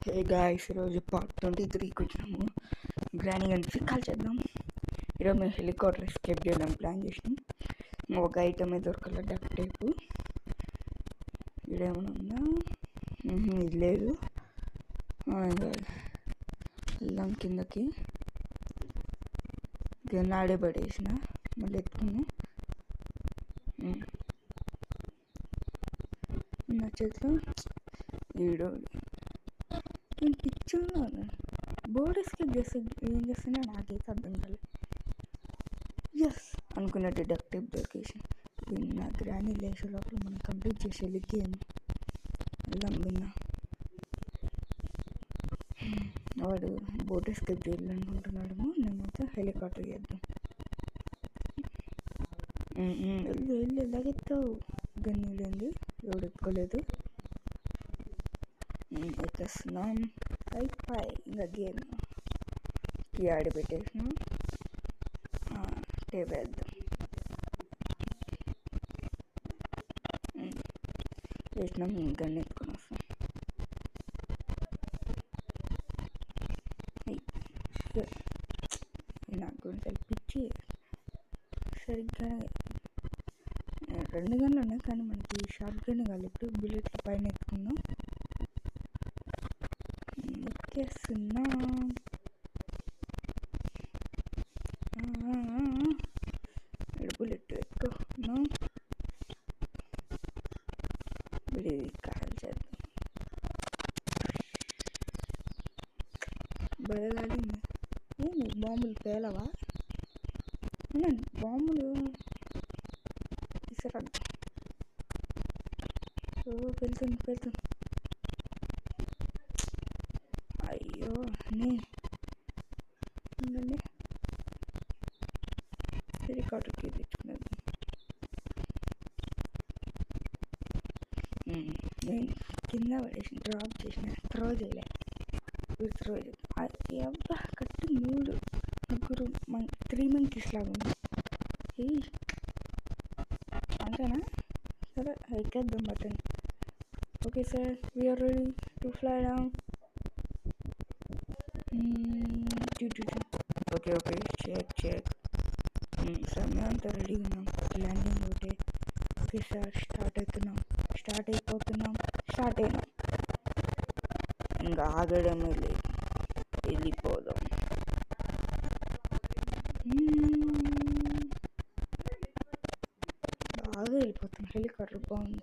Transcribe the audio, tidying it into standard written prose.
Hey guys, ఈరోజు part 23కి వచ్చినాము. Granny కనిపిస్తే కాల్ చేద్దాం. ఈరోజు మేము హెలికాప్టర్ ఎస్కేప్ చేయడం ప్లాన్ చేసినాం. ఒక ఐటమ్ దొరకల, డక్ టైపు. ఇదేమైనా ఉందా? ఇది లేదు. వెళ్దాం కిందకి. నాడే పడేసిన మళ్ళీ ఎత్తుకున్నా. నా చేతిలో వీడు నేను పిక్చర్లో బోర్డ్ ఎస్కేప్ చేస్తే ఏం చేస్తున్నా నాకైతే అర్థం కాలేదు. ఎస్ అనుకున్నట్టు డక్ టైప్ దొరికేసి నా గ్రానీ లేచే లోపల మనం కంప్లీట్ చేసేది గేమ్. వెళ్దాం విన్నా. వాడు బోట్ ఎస్కేప్ చేయాలనుకుంటున్నాడేమో, నేనైతే హెలికాప్టర్ చేద్దాం. వెళ్ళు వెళ్ళు, ఎలాగెత్తావు? గన్నీ లేంది, ఎవడు ఎత్తుకోలేదు. ఎక్కేస్తున్నాం. పై ఇంకా గేమ్ కీ ఆడి పెట్టేసినాం. టేప్ వేద్దాం. వేసినాం, గన్నీ ఎత్తుకొని వస్తాం. నాకు కొంచెం పిచ్చి. సరిగ్గా 2 గన్లు ఉన్నాయి, కానీ మనకి షార్ట్ గన్ కాదు. ఇప్పుడు బుల్లెట్ల పైన ఎత్తుకున్నాం. ఎక్కేస్తున్నా. బుల్లెట్ ఎత్తుకున్నాం. ఇప్పుడు కాల్ చేద్దాం. బలగాలింది. ఏంది బాంబులు పేలవా? బాంబులు ఇసరద్దు. వెళ్తుంది. అయ్యో నేను హెలికాప్టర్కి తెచ్చుకున్నది. నేను కింద పడేసి డ్రాప్ చేసిన, త్రో చేయలే. అబ్బా కట్టు 3 మంకీస్ లాగా ఉంది. అంతేనా? సరే ఎక్కేద్దాం button. Okay sir, we are ready to fly down. Okay check. Sir మేమంతా రెడీ ఉన్నాం. ల్యాండింగ్ ఒకటే. ఓకే సార్, స్టార్ట్ అయిపోతున్నాం. ఇంకా ఆగడమే లేదు, వెళ్ళిపోదాం. బాగా వెళ్ళిపోతాం. హెలికాప్టర్ బాగుంది.